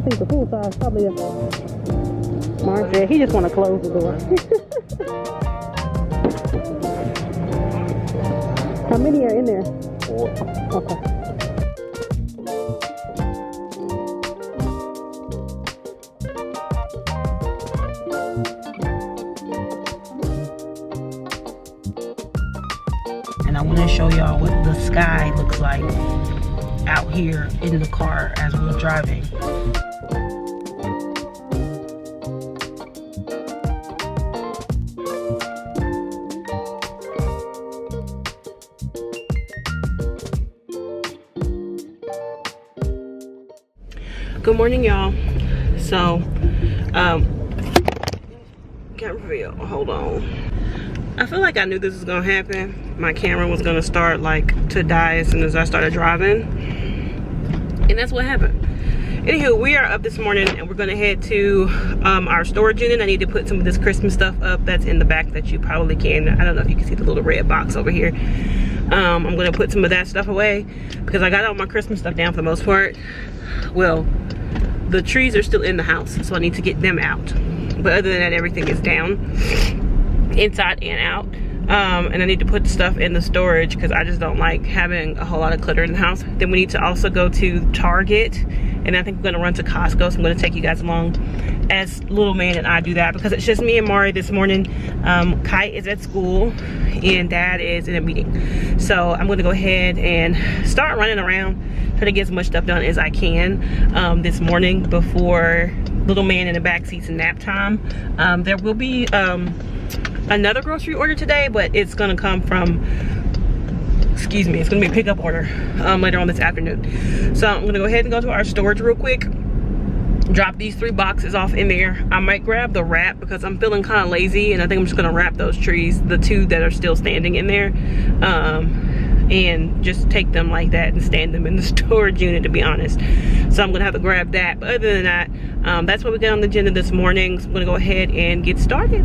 think the full size probably is. Mark said he just want to close the door. How many are in there? 4. Okay. And I want to show y'all what the sky looks like out here in the car as we're driving. Good morning, y'all. So, can't reveal. Hold on. I feel like I knew this was gonna happen. My camera was gonna start like to die as soon as I started driving, and that's what happened. Anywho, we are up this morning and we're gonna head to our storage unit. I need to put some of this Christmas stuff up that's in the back that you probably can. I don't know if you can see the little red box over here. I'm gonna put some of that stuff away because I got all my Christmas stuff down for the most part. Well, the trees are still in the house, so I need to get them out. But other than that, everything is down, inside and out. And I need to put stuff in the storage because I just don't like having a whole lot of clutter in the house. Then we need to also go to Target, and I think we're gonna run to Costco, so I'm gonna take you guys along as little man and I do that because it's just me and Marrried this morning. Kite is at school and Dad is in a meeting. So I'm gonna go ahead and start running around, try to get as much stuff done as I can this morning before little man in the back seat's nap time. There will be another grocery order today, but it's gonna come from, excuse me, it's gonna be a pickup order later on this afternoon. So I'm gonna go ahead and go to our storage real quick, drop these 3 boxes off in there. I might grab the wrap because I'm feeling kind of lazy, and I think I'm just gonna wrap those trees, the 2 that are still standing in there, and just take them like that and stand them in the storage unit, to be honest. So I'm gonna have to grab that. But other than that, that's what we got on the agenda this morning. So I'm gonna go ahead and get started.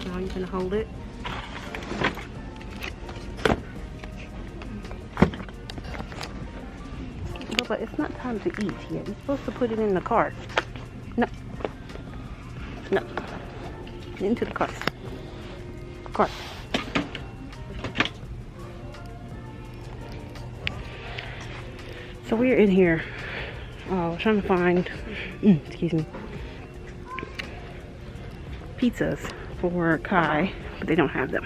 Now you can hold it. But it's not time to eat yet. You're supposed to put it in the cart. No. No. Into the cart. Cart. So we're in here trying to find, excuse me, pizzas for Kai, but they don't have them.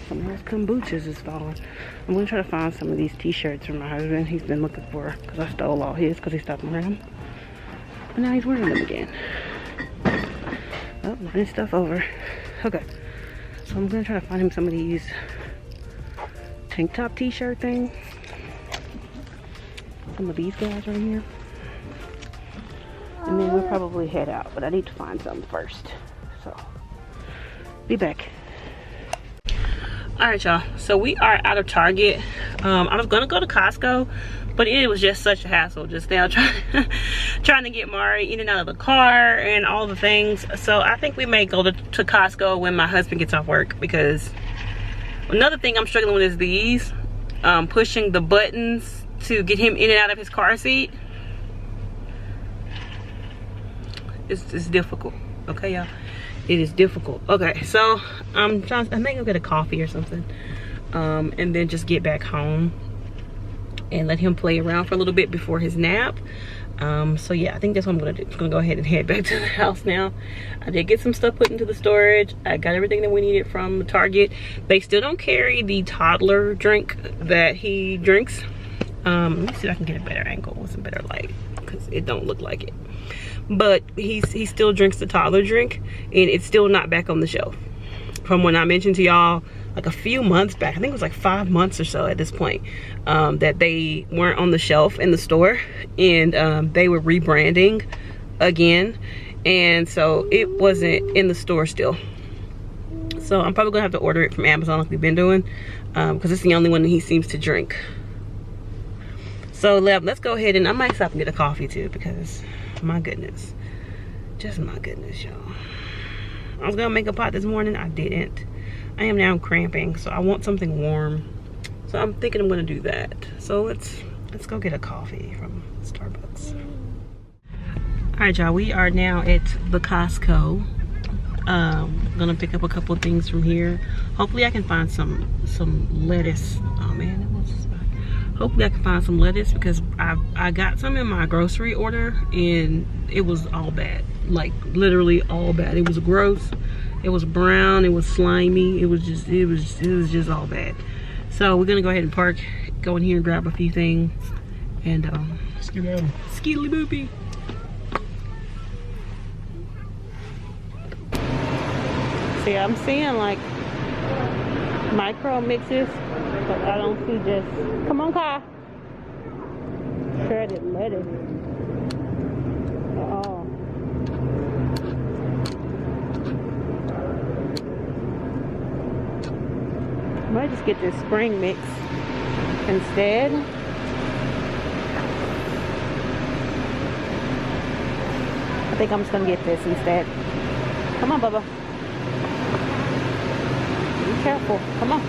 Some of those kombuchas is falling. I'm gonna try to find some of these t-shirts for my husband. He's been looking for, because I stole all his because he stopped wearing them. But now he's wearing them again. Oh, running stuff over. Okay. So I'm gonna try to find him some of these tank top t-shirt things. Some of these guys right here. And then we'll probably head out, but I need to find some first. So, be back. Alright, y'all. So we are out of Target. I was gonna go to Costco, but it was just such a hassle just now trying to get Marrried in and out of the car and all the things. So I think we may go to Costco when my husband gets off work, because another thing I'm struggling with is these pushing the buttons to get him in and out of his car seat. It's difficult. Okay, y'all. It is difficult. Okay, so I think I'll get a coffee or something, and then just get back home and let him play around for a little bit before his nap. So yeah, I think that's what I'm gonna do. I'm gonna go ahead and head back to the house now. I did get some stuff put into the storage. I got everything that we needed from Target. They still don't carry the toddler drink that he drinks. Let me see if I can get a better angle with some better light, because it don't look like it. But he still drinks the toddler drink, and it's still not back on the shelf. From when I mentioned to y'all like a few months back, I think it was like 5 months or so at this point, that they weren't on the shelf in the store, and they were rebranding again, and so it wasn't in the store still. So I'm probably gonna have to order it from Amazon like we've been doing, because it's the only one that he seems to drink. So let's go ahead, and I might stop and get a coffee too, because my goodness, just my goodness, y'all. I was gonna make a pot this morning, I didn't. I am now cramping, so I want something warm. So I'm thinking I'm gonna do that. So let's go get a coffee from Starbucks. All right, y'all, we are now at the Costco. Gonna pick up a couple of things from here. Hopefully I can find some lettuce. Oh man, that was just bad. Hopefully I can find some lettuce, because I got some in my grocery order and it was all bad. Like literally all bad. It was gross. It was brown, it was slimy, it was just all bad. So we're gonna go ahead and park, go in here and grab a few things, and skeedly boopy. See, I'm seeing like micro mixes, but I don't see just, come on, Kai. Shredded lettuce. Oh. I might just get this spring mix instead. I think I'm just gonna get this instead. Come on, Bubba. Be careful. Come on.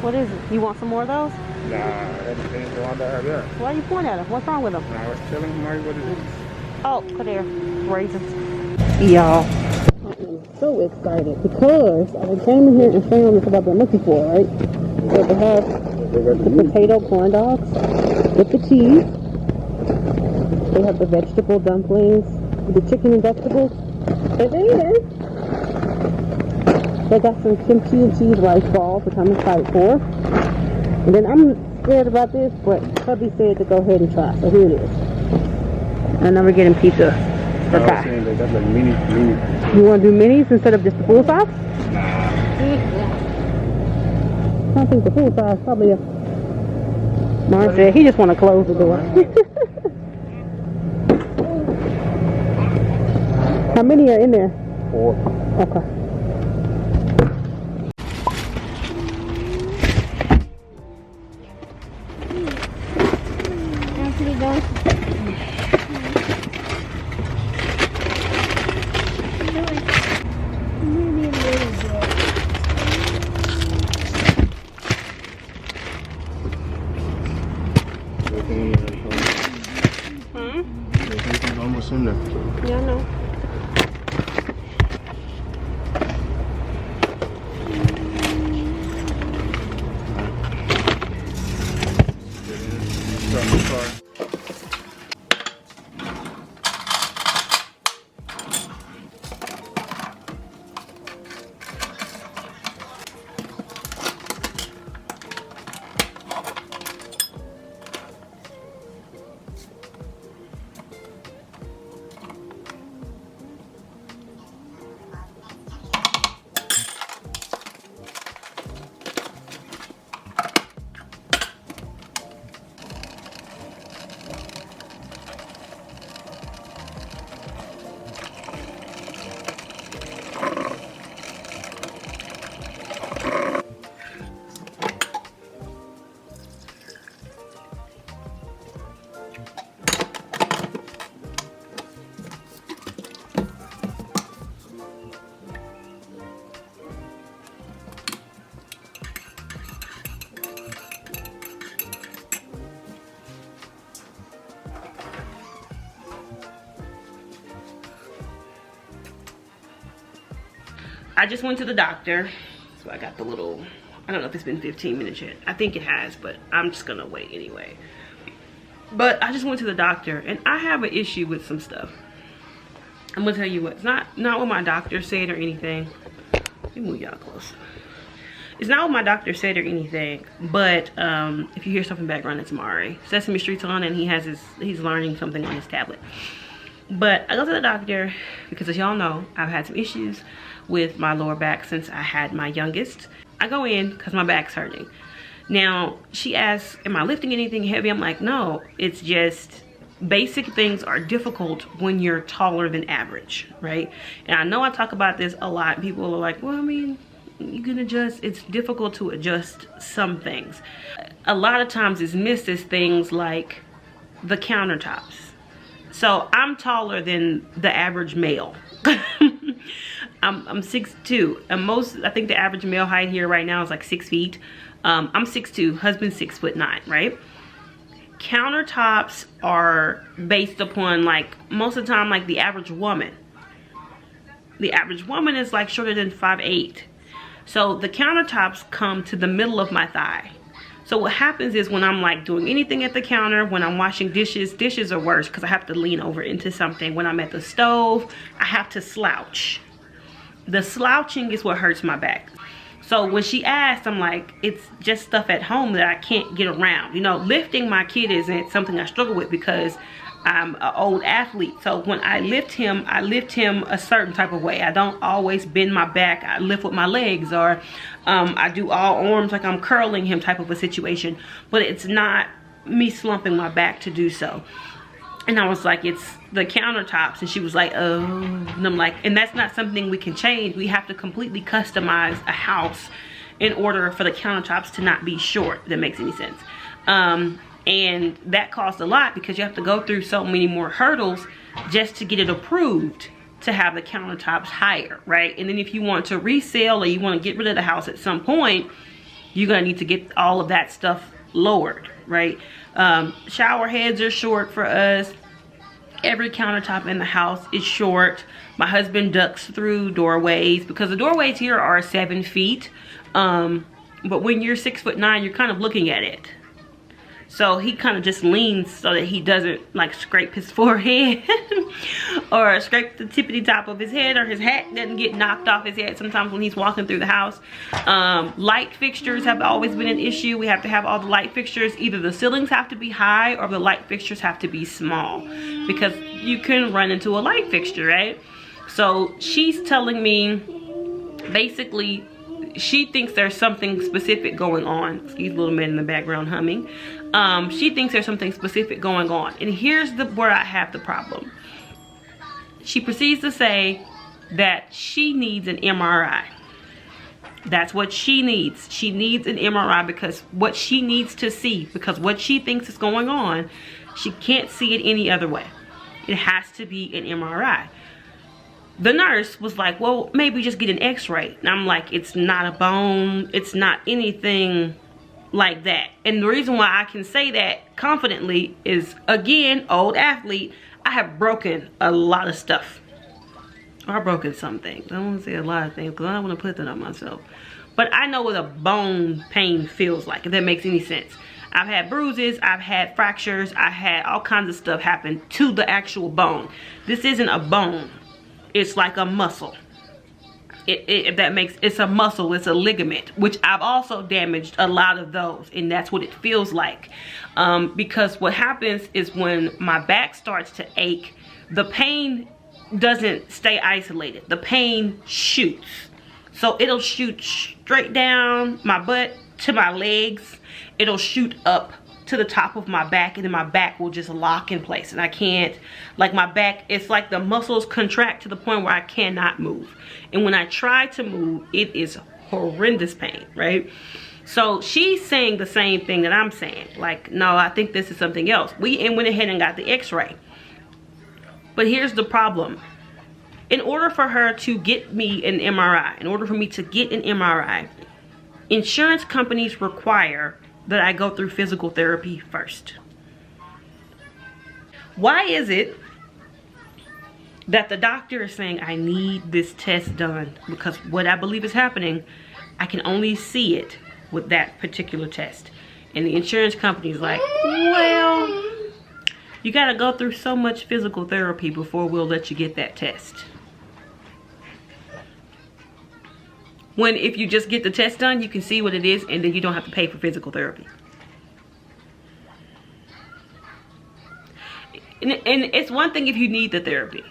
What is it? You want some more of those? Nah, that depends on what I have there. Why are you pointing at them? What's wrong with them? I was telling Marrried what it is. Oh, put there. Raisins. Y'all, I am so excited because I came in here and found this what I've been looking for, right? So they have the potato corn dogs with the cheese. They have the vegetable dumplings with the chicken and vegetables. And then they got some kimchi and cheese rice balls, which I'm excited for. And then I'm scared about this, but hubby said to go ahead and try. So here it is. And then we're getting pizza for Kai. That's like mini. You want to do minis instead of just the full size? Nah. I think the full size probably. Mark said he just want to close the door. How many are in there? 4. Okay. Almost in there. Yeah, I know. I just went to the doctor. So I got the little, I don't know if it's been 15 minutes yet. I think it has, but I'm just gonna wait anyway. But I just went to the doctor and I have an issue with some stuff. I'm gonna tell you what, it's not what my doctor said or anything. Let me move y'all closer. It's not what my doctor said or anything, but if you hear stuff in the background, it's Marrried. Sesame Street's on and he's learning something on his tablet. But I go to the doctor because, as y'all know, I've had some issues with my lower back since I had my youngest. I go in because my back's hurting. Now, she asks, am I lifting anything heavy? I'm like, no, it's just basic things are difficult when you're taller than average, right? And I know I talk about this a lot. People are like, well, I mean, you can adjust. It's difficult to adjust some things. A lot of times it's missed as things like the countertops. So I'm taller than the average male. I'm 6'2", and I think the average male height here right now is like 6 feet. I'm 6'2", husband's 6'9", right? Countertops are based upon, like, most of the time, like the average woman. The average woman is like shorter than 5'8". So the countertops come to the middle of my thigh. So what happens is when I'm like doing anything at the counter, when I'm washing dishes are worse because I have to lean over into something. When I'm at the stove, I have to slouch. The slouching is what hurts my back. So when she asked, I'm like, it's just stuff at home that I can't get around. You know, lifting my kid isn't something I struggle with because I'm an old athlete. So when I lift him a certain type of way. I don't always bend my back. I lift with my legs, or I do all arms like I'm curling him type of a situation. But it's not me slumping my back to do so. And I was like, it's the countertops. And she was like, oh. And I'm like, and that's not something we can change. We have to completely customize a house in order for the countertops to not be short. If that makes any sense. And that costs a lot because you have to go through so many more hurdles just to get it approved to have the countertops higher, right? And then if you want to resell or you want to get rid of the house at some point, you're gonna need to get all of that stuff lowered, right? Shower heads are short for us. Every countertop in the house is short. My husband ducks through doorways because the doorways here are 7 feet. But when you're 6'9", you're kind of looking at it. So he kind of just leans so that he doesn't like scrape his forehead or scrape the tippity top of his head, or his hat doesn't get knocked off his head sometimes when he's walking through the house. Light fixtures have always been an issue. We have to have all the light fixtures. Either the ceilings have to be high or the light fixtures have to be small because you can run into a light fixture, right? So she's telling me basically she thinks there's something specific going on. Excuse little man in the background humming. She thinks there's something specific going on. And here's where I have the problem. She proceeds to say that she needs an MRI. That's what she needs. She needs an MRI because what she needs to see, because what she thinks is going on, she can't see it any other way. It has to be an MRI. The nurse was like, well, maybe just get an x-ray. And I'm like, it's not a bone. It's not anything like that. And the reason why I can say that confidently is, again, old athlete, I have broken a lot of stuff. I've broken some things. I don't want to say a lot of things because I don't want to put that on myself. But I know what a bone pain feels like, if that makes any sense. I've had bruises, I've had fractures, I've had all kinds of stuff happen to the actual bone. This isn't a bone. It's like a muscle. If that makes, it's a muscle, it's a ligament, which I've also damaged a lot of those, and that's what it feels like. Because what happens is when my back starts to ache, the pain doesn't stay isolated. The pain shoots. So it'll shoot straight down my butt to my legs. It'll shoot up to the top of my back, and then my back will just lock in place, and I can't, like, my back, it's like the muscles contract to the point where I cannot move. And when I try to move, it is horrendous pain, right? So she's saying the same thing that I'm saying, like, no, I think this is something else. We went ahead and got the x-ray. But here's the problem. In order for her to get me an MRI, in order for me to get an MRI, insurance companies require that I go through physical therapy first. Why is it that the doctor is saying I need this test done, because what I believe is happening, I can only see it with that particular test. And the insurance company is like, well, you gotta go through so much physical therapy before we'll let you get that test. When if you just get the test done, you can see what it is, and then you don't have to pay for physical therapy. And it's one thing if you need the therapy.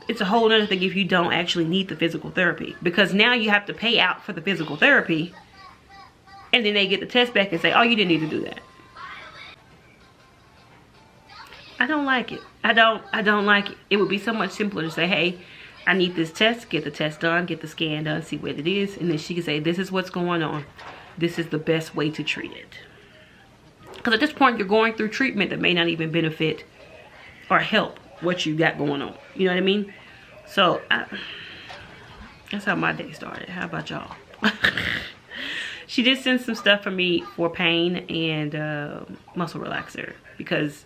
It's a whole other thing if you don't actually need the physical therapy, because now you have to pay out for the physical therapy, and then they get the test back and say, oh, you didn't need to do that. I don't like it. I don't like it. It would be so much simpler to say, hey, I need this test, get the test done, get the scan done, see what it is, and then she can say, this is what's going on. This is the best way to treat it. Because at this point, you're going through treatment that may not even benefit or help what you got going on. You know what I mean? So, that's how my day started. How about y'all? She did send some stuff for me for pain and muscle relaxer, because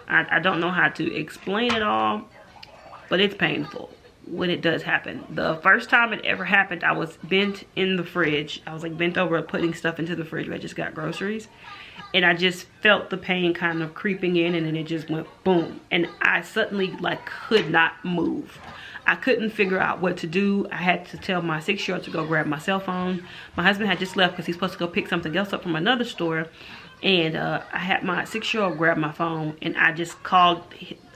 I don't know how to explain it all, but it's painful when it does happen. The first time it ever happened, I was bent in the fridge. I was like bent over putting stuff into the fridge. I just got groceries, and I just felt the pain kind of creeping in, and then it just went boom, and I suddenly like could not move. I couldn't figure out what to do. I had to tell my 6-year-old to go grab my cell phone. My husband had just left because he's supposed to go pick something else up from another store, and I had my 6-year-old grab my phone, and I just called.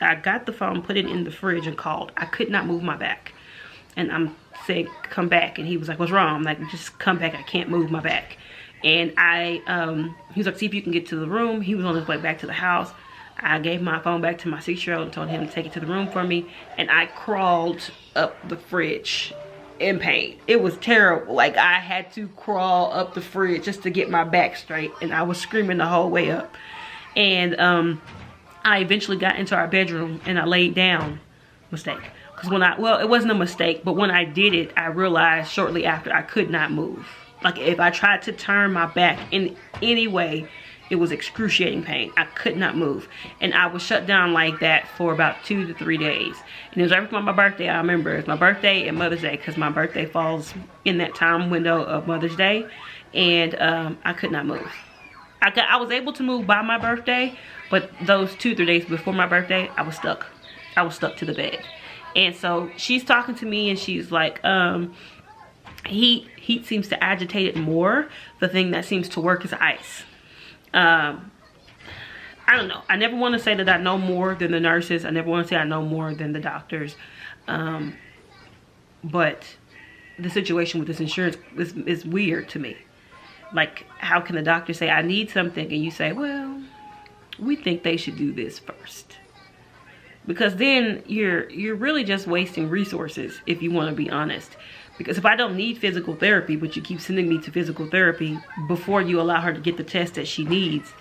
I got the phone, put it in the fridge, and called. I could not move my back, and I'm saying, come back, and he was like, what's wrong? I'm like, just come back, I can't move my back. And he was like, see if you can get to the room. He was on his way back to the house. I gave my phone back to my 6-year-old and told him to take it to the room for me, and I crawled up the fridge in pain. It was terrible. Like, I had to crawl up the fridge just to get my back straight, and I was screaming the whole way up. And I eventually got into our bedroom and I laid down. Mistake. Because well, it wasn't a mistake, but when I did it, I realized shortly after I could not move. Like, if I tried to turn my back in any way, it was excruciating pain. I could not move. And I was shut down like that for about 2 to 3 days. And it was right before my birthday. I remember it was my birthday and Mother's Day, because my birthday falls in that time window of Mother's Day. And I could not move. I was able to move by my birthday, but those 2-3 days before my birthday, I was stuck. I was stuck to the bed. And so she's talking to me, and she's like, heat seems to agitate it more. The thing that seems to work is ice. I don't know. I never want to say that I know more than the nurses. I never want to say I know more than the doctors. But the situation with this insurance is weird to me. Like, how can the doctor say, I need something, and you say, well, we think they should do this first? Because then you're really just wasting resources, if you want to be honest. Because if I don't need physical therapy, but you keep sending me to physical therapy before you allow her to get the test that she needs,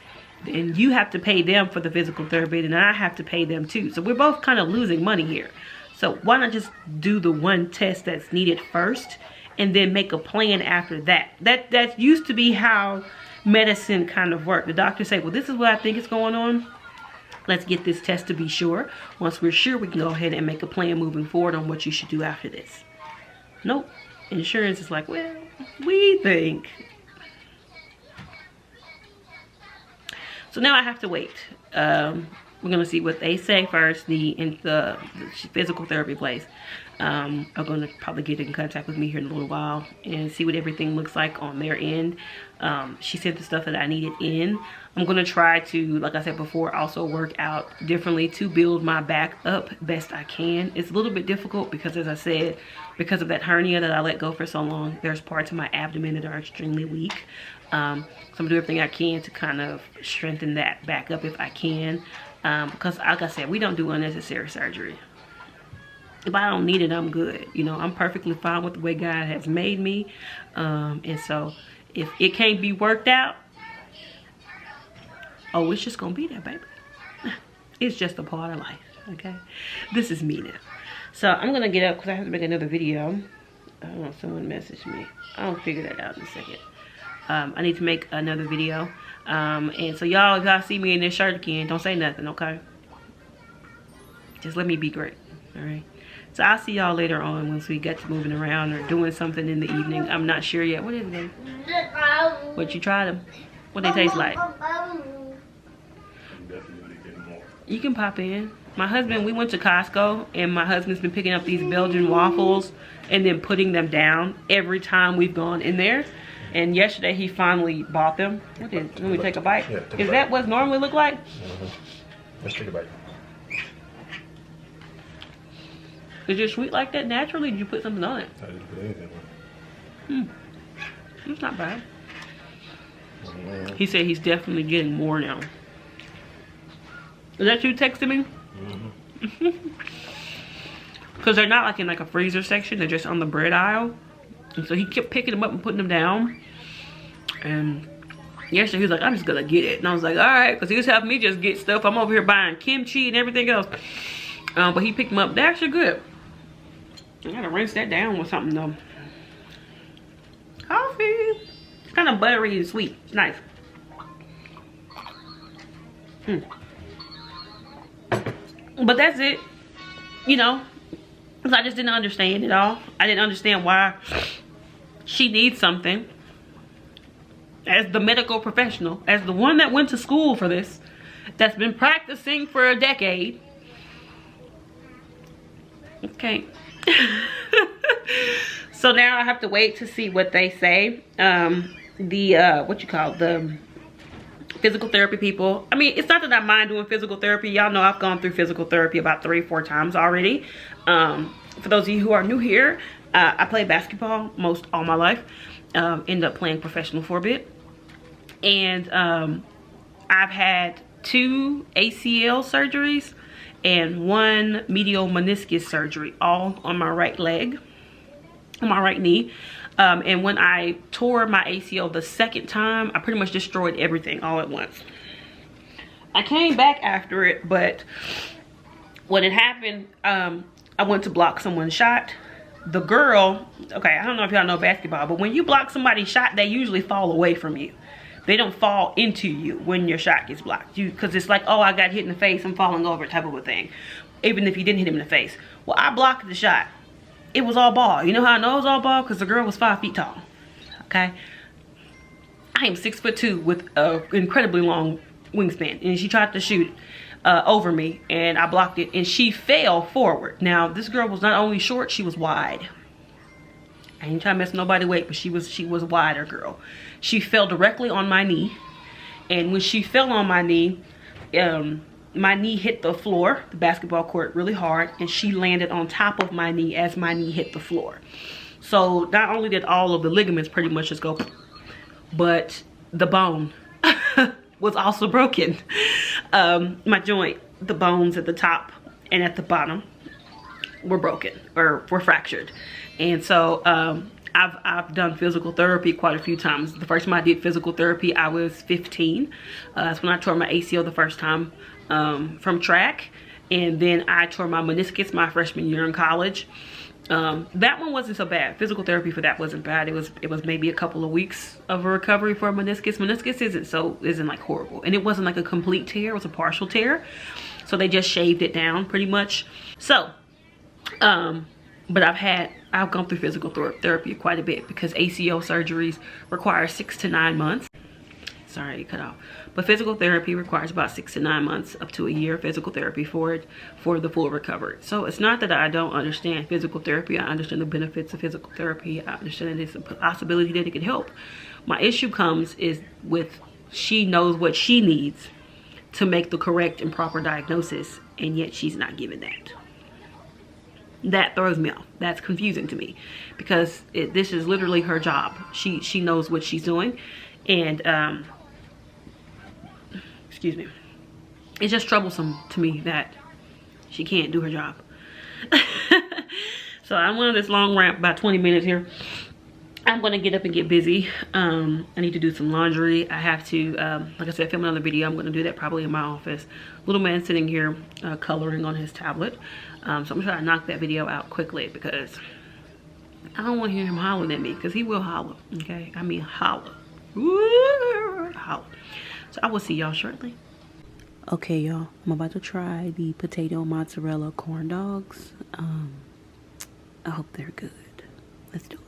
then you have to pay them for the physical therapy, and I have to pay them too. So we're both kind of losing money here. So why not just do the one test that's needed first, and then make a plan after that? That used to be how medicine kind of worked. The doctor say, well, this is what I think is going on. Let's get this test to be sure. Once we're sure, we can go ahead and make a plan moving forward on what you should do after this. Nope. Insurance is like, well, we think. So now I have to wait. We're going to see what they say first. The physical therapy place are going to probably get in contact with me here in a little while and see what everything looks like on their end. She sent the stuff that I needed in. I'm going to try to, like I said before, also work out differently to build my back up best I can. It's a little bit difficult because, as I said, because of that hernia that I let go for so long, there's parts of my abdomen that are extremely weak. So I'm going to do everything I can to kind of strengthen that back up if I can. Because, like I said, we don't do unnecessary surgery. If I don't need it, I'm good. You know, I'm perfectly fine with the way God has made me. And so, if it can't be worked out, oh, it's just gonna be there, baby. It's just a part of life, okay? This is me now. So I'm gonna get up because I have to make another video. I don't know, someone messaged me. I'll figure that out in a second. I need to make another video. And so y'all, if y'all see me in this shirt again, don't say nothing, okay? Just let me be great. All right. So I'll see y'all later on once we get to moving around or doing something in the evening. I'm not sure yet. What is it? What, you tried them? What they taste like? You can pop in. My husband, we went to Costco, and my husband's been picking up these Belgian waffles and then putting them down every time we've gone in there. And yesterday he finally bought them. What is? Let me take a bite. Yeah, Is that what it normally look like? Let's take a bite. Is it sweet like that naturally? Did you put something on it? I didn't put anything on it. It's not bad. He said he's definitely getting more now. Is that you texting me? Because they're not like in like a freezer section. They're just on the bread aisle. And so he kept picking them up and putting them down. And yesterday he was like, I'm just gonna get it. And I was like, all right, because he was having me just get stuff. I'm over here buying kimchi and everything else. But he picked them up. They're actually good. I gotta rinse that down with something though. Coffee. It's kind of buttery and sweet. It's nice. But that's it. You know, because I just didn't understand it all. I didn't understand why she needs something. As the medical professional, as the one that went to school for this, that's been practicing for a decade. Okay. So now I have to wait to see what they say. The physical therapy people. I mean, it's not that I mind doing physical therapy. Y'all know I've gone through physical therapy about 3 or 4 times already. For those of you who are new here, I played basketball most all my life. Ended up playing professional for a bit. And I've had 2 ACL surgeries and 1 medial meniscus surgery, all on my right leg, on my right knee. And when I tore my ACL the second time, I pretty much destroyed everything all at once. I came back after it, but when it happened, I went to block someone's shot. The girl, okay, I don't know if y'all know basketball, but when you block somebody's shot, they usually fall away from you. They don't fall into you when your shot gets blocked. Because it's like, oh, I got hit in the face, I'm falling over type of a thing. Even if you didn't hit him in the face. Well, I blocked the shot. It was all ball. You know how I know it was all ball? Because the girl was 5 feet tall. Okay? I am 6'2" with an incredibly long wingspan. And she tried to shoot over me. And I blocked it. And she fell forward. Now, this girl was not only short, she was wide. I ain't trying to mess nobody weight, but she was a wider girl. She fell directly on my knee. And when she fell on my knee hit the floor, the basketball court, really hard, and she landed on top of my knee as my knee hit the floor. So not only did all of the ligaments pretty much just go, but the bone was also broken. My joint, the bones at the top and at the bottom were broken or were fractured. And so I've done physical therapy quite a few times. The first time I did physical therapy, I was 15. That's when I tore my ACL the first time from track. And then I tore my meniscus my freshman year in college. That one wasn't so bad. Physical therapy for that wasn't bad. It was maybe a couple of weeks of a recovery for a meniscus. Meniscus isn't like horrible. And it wasn't like a complete tear, it was a partial tear. So they just shaved it down pretty much. So, but I've gone through physical therapy quite a bit because ACL surgeries require 6 to 9 months. Sorry, it cut off. But physical therapy requires about 6 to 9 months, up to a year of physical therapy for the full recovery. So it's not that I don't understand physical therapy. I understand the benefits of physical therapy. I understand that it's a possibility that it can help. My issue comes is with she knows what she needs to make the correct and proper diagnosis, and yet she's not given that. That throws me off. That's confusing to me because this is literally her job. She knows what she's doing, and excuse me, it's just troublesome to me that she can't do her job. So I'm on this long rant, about 20 minutes here. I'm gonna get up and get busy. I need to do some laundry. I have to, like I said, film another video. I'm gonna do that probably in my office. Little man sitting here coloring on his tablet. So I'm gonna try to knock that video out quickly because I don't want to hear him hollering at me, because he will holler. Okay, I mean holler. Woo, holler. So I will see y'all shortly. Okay, y'all, I'm about to try the potato mozzarella corn dogs. I hope they're good. Let's do it.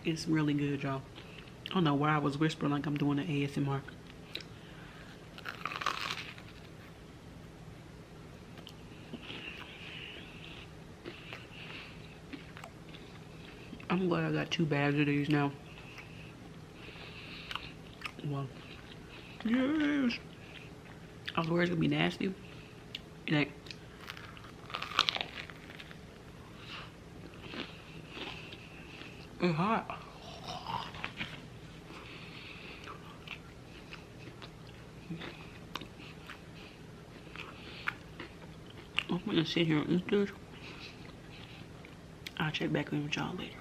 It's really good, y'all. I don't know why I was whispering like I'm doing an ASMR. I'm glad I got 2 bags of these now. Well, yes. I was worried it's gonna be nasty. It ain't. It's hot. I'm gonna sit here and eat this. I'll check back in with y'all later.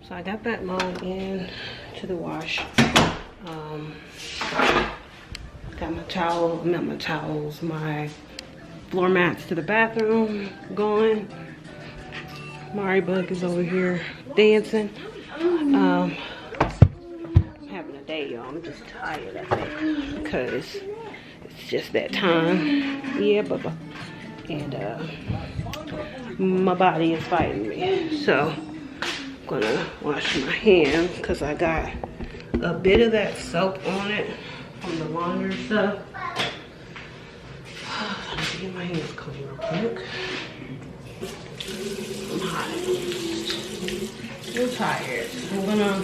I got that load in to the wash. Got my towel, not my towels, my floor mats to the bathroom going. Marrried Bug is over here dancing. I'm having a day, y'all. I'm just tired, I think, because it's just that time. Yeah, Bubba. And my body is fighting me. So I'm gonna wash my hands because I got a bit of that soap on it from the laundry stuff. I need to get my hands clean real quick. I'm hot. I'm tired. I'm gonna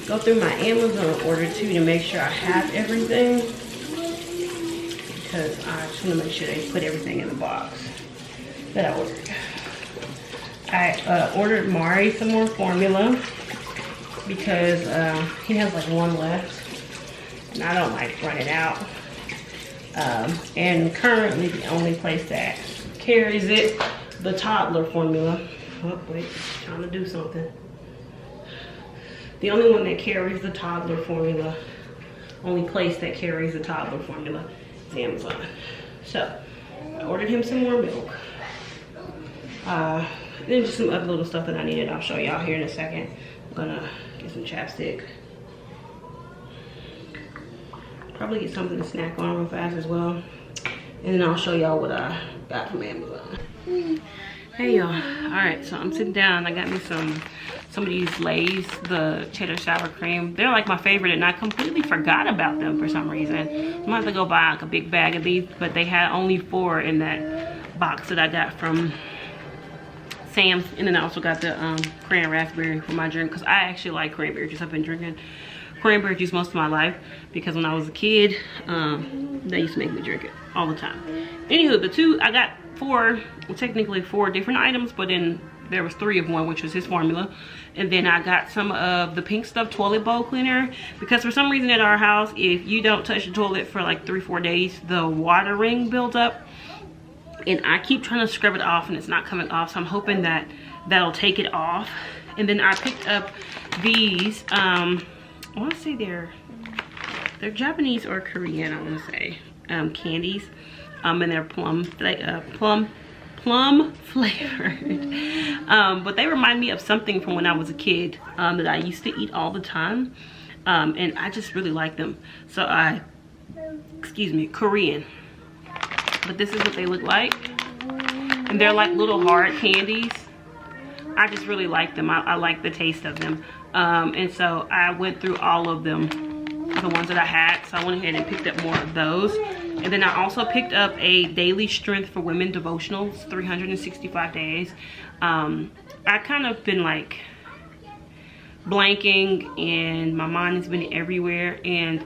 go through my Amazon order too to make sure I have everything, because I just want to make sure they put everything in the box that I ordered. I ordered Marrried some more formula because he has like one left and I don't like running out. And currently the only place that carries it, the toddler formula. Oh wait, trying to do something. The only one that carries the toddler formula, only place that carries the toddler formula is Amazon. So I ordered him some more milk. Then just some other little stuff that I needed. I'll show y'all here in a second. I'm gonna get some chapstick. Probably get something to snack on real fast as well. And then I'll show y'all what I got from Amazon. Hey y'all, all right, so I'm sitting down. I got me some of these Lay's, the cheddar sour cream. They're like my favorite and I completely forgot about them for some reason. I'm gonna have to go buy like a big bag of these, but they had only 4 in that box that I got from Sam's. And then I also got the cran raspberry for my drink, because I actually like cranberry juice. I've been drinking cranberry juice most of my life because when I was a kid, they used to make me drink it all the time. Anywho, the two, I got 4, well, technically 4 different items, but then there was 3 of one, which was his formula. And then I got some of the Pink Stuff toilet bowl cleaner, because for some reason at our house, if you don't touch the toilet for like 3-4 days, the water ring builds up. And I keep trying to scrub it off and it's not coming off, so I'm hoping that that'll take it off. And then I picked up these, I want to say they're Japanese or Korean, I want to say, candies, and they're plum flavored. But they remind me of something from when I was a kid that I used to eat all the time, and I just really like them. So Korean. But this is what they look like, and they're like little hard candies. I just really like them. I like the taste of them. And so I went through all of them, the ones that I had. So I went ahead and picked up more of those. And then I also picked up a Daily Strength for Women devotionals, 365 days. I kind of been like blanking and my mind has been everywhere. And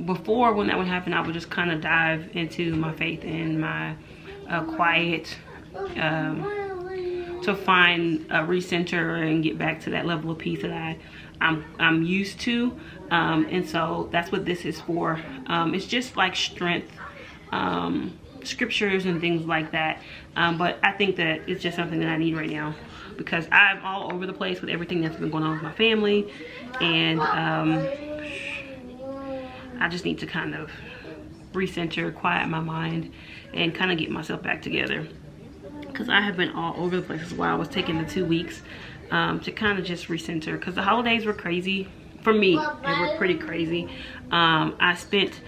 before when that would happen, I would just kind of dive into my faith and my quiet, to find a recenter and get back to that level of peace that I'm used to. And so that's what this is for. It's just like strength, scriptures and things like that. But I think that it's just something that I need right now, because I'm all over the place with everything that's been going on with my family. And I just need to kind of recenter, quiet my mind, and kind of get myself back together, because I have been all over the place. As well, I was taking the 2 weeks to kind of just recenter, because the holidays were crazy for me. They were pretty crazy. I spent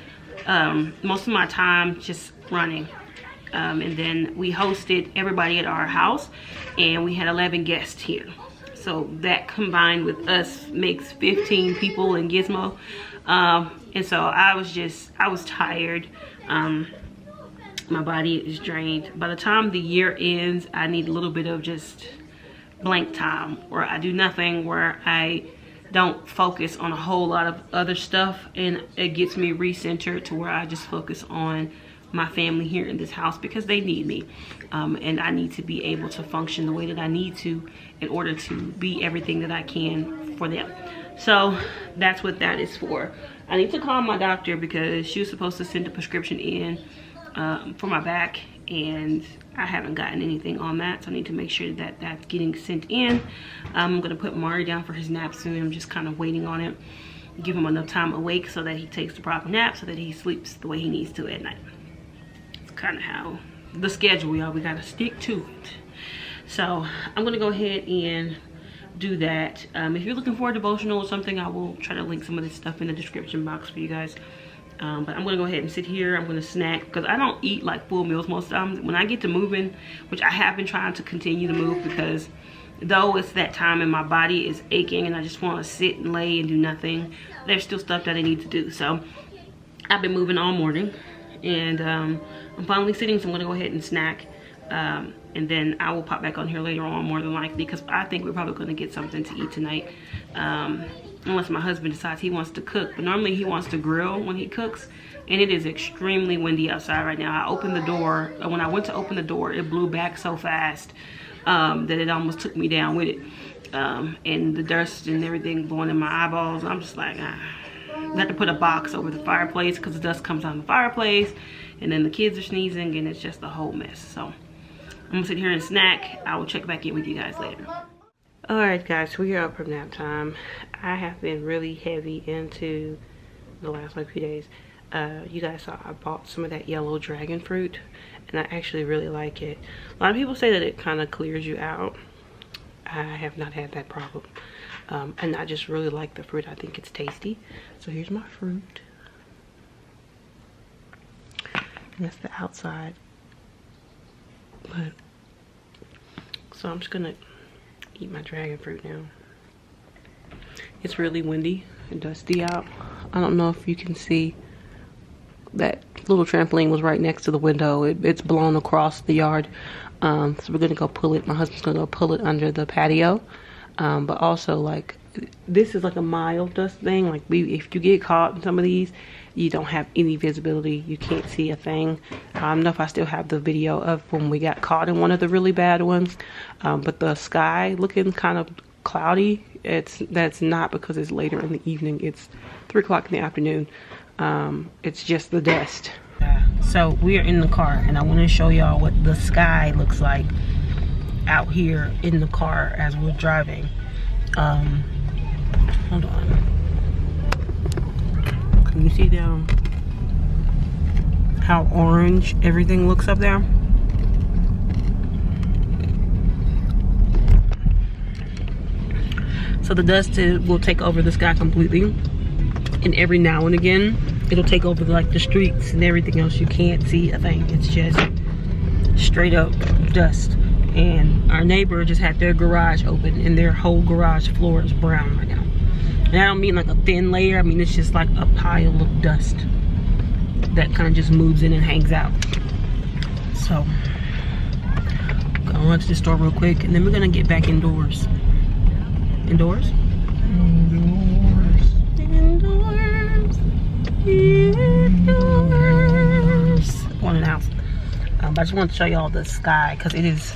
most of my time just running, and then we hosted everybody at our house, and we had 11 guests here. So that combined with us makes 15 people in Gizmo. And so I was tired. My body is drained. By the time the year ends, I need a little bit of just blank time where I do nothing, where I don't focus on a whole lot of other stuff, and it gets me recentered to where I just focus on my family here in this house, because they need me, and I need to be able to function the way that I need to in order to be everything that I can for them. So that's what that is for. I need to call my doctor, because she was supposed to send a prescription in for my back, and I haven't gotten anything on that, so I need to make sure that that's getting sent in. I'm gonna put Marrried down for his nap soon. I'm just kind of waiting on it, give him enough time awake so that he takes the proper nap, so that he sleeps the way he needs to at night. It's kind of how the schedule, y'all, we gotta stick to it. So I'm gonna go ahead and do that. If you're looking for a devotional or something, I will try to link some of this stuff in the description box for you guys. But I'm gonna go ahead and sit here. I'm gonna snack, because I don't eat like full meals most times. When I get to moving, which I have been trying to continue to move, because though it's that time and my body is aching and I just want to sit and lay and do nothing, there's still stuff that I need to do. So I've been moving all morning, and I'm finally sitting, so I'm gonna go ahead and snack, and then I will pop back on here later on, more than likely, because I think we're probably gonna get something to eat tonight, unless my husband decides he wants to cook. But normally he wants to grill when he cooks, and it is extremely windy outside right now. I opened the door, when I went to open the door, it blew back so fast that it almost took me down with it, and the dust and everything blowing in my eyeballs. I'm just like, I have to put a box over the fireplace because the dust comes on the fireplace, and then the kids are sneezing, and it's just a whole mess. So I'm gonna sit here and snack. I will check back in with you guys later. All right, guys, we are up from nap time. I have been really heavy into the last few days. You guys saw I bought some of that yellow dragon fruit, and I actually really like it. A lot of people say that it kind of clears you out. I have not had that problem, and I just really like the fruit. I think it's tasty. So here's my fruit, and that's the outside. But so I'm just gonna eat my dragon fruit now. It's really windy and dusty out. I don't know if you can see that little trampoline was right next to the window. It's blown across the yard. So we're gonna go pull it. My husband's gonna go pull it under the patio. But also, like, this is like a mild dust thing. Like, if you get caught in some of these, you don't have any visibility. You can't see a thing. I don't know if I still have the video of when we got caught in one of the really bad ones. But the sky looking kind of cloudy. That's not because it's later in the evening. It's 3 o'clock in the afternoon. It's just the dust. So we are in the car, and I want to show y'all what the sky looks like out here in the car as we're driving. Hold on. Can you see down how orange everything looks up there? So the dust will take over the sky completely, and every now and again it'll take over like the streets and everything else. You can't see a thing. It's just straight up dust. And our neighbor just had their garage open, and their whole garage floor is brown right now. And I don't mean like a thin layer. I mean it's just like a pile of dust that kind of just moves in and hangs out. So I'm gonna run to the store real quick, and then we're gonna get back indoors. Indoors? Indoors. Going in the house. But I just want to show y'all the sky, because it is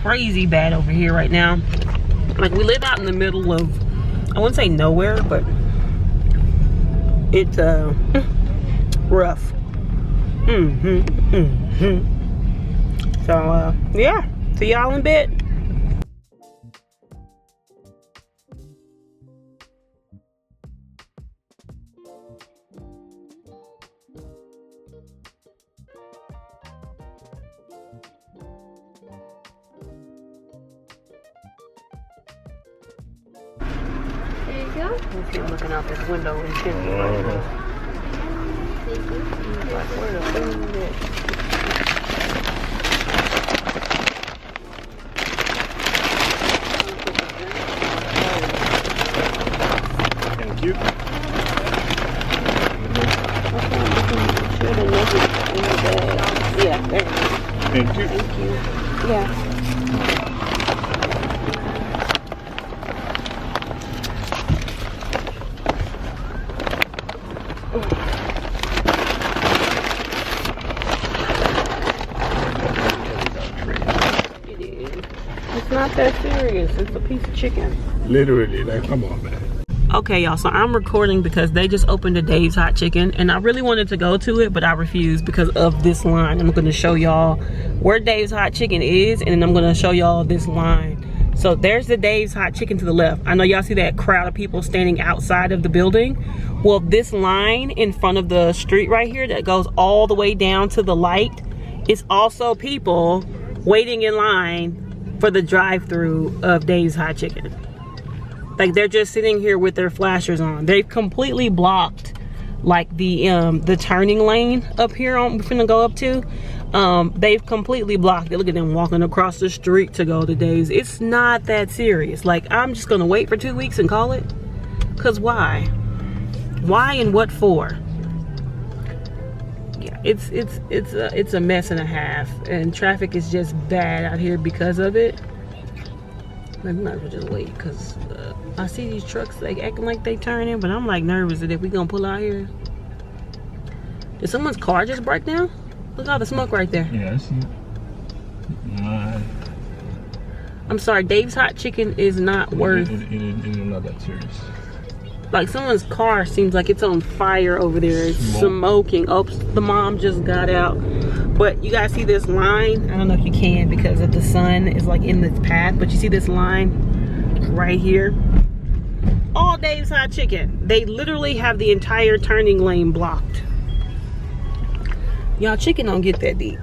crazy bad over here right now. Like, we live out in the middle of, I wouldn't say nowhere, but it's rough. So yeah, see y'all in a bit. I'm looking out this window and shit. Like, where the food is? Thank you. Yeah, there. Thank you. Thank you. Yeah. Not that serious. It's a piece of chicken. Literally, like, come on, man. Okay, y'all, so I'm recording because they just opened a Dave's Hot Chicken, and I really wanted to go to it, but I refused because of this line. I'm going to show y'all where Dave's Hot Chicken is, and then I'm going to show y'all this line. So there's the Dave's Hot Chicken to the left. I know y'all see that crowd of people standing outside of the building. Well, this line in front of the street right here that goes all the way down to the light is also people waiting in line for the drive-through of Dave's Hot Chicken. Like, they're just sitting here with their flashers on. They've completely blocked like the turning lane up here we're finna go up to. They've completely blocked it. Look at them walking across the street to go to Dave's. It's not that serious. Like, I'm just gonna wait for 2 weeks and call it. Cause why? Why and what for? Yeah, it's a mess and a half, and traffic is just bad out here because of it. I might as well just wait, cause I see these trucks like acting like they turning, but I'm like nervous that if we gonna pull out here. Did someone's car just break down? Look at all the smoke right there. Yeah, I see it. I'm sorry, Dave's Hot Chicken is not worth. It is not that serious. Like, someone's car seems like it's on fire over there. It's smoking. Oops, the mom just got out. But you guys see this line? I don't know if you can because of the sun is like in this path. But you see this line right here? All Dave's Hot Chicken. They literally have the entire turning lane blocked. Y'all, chicken don't get that deep.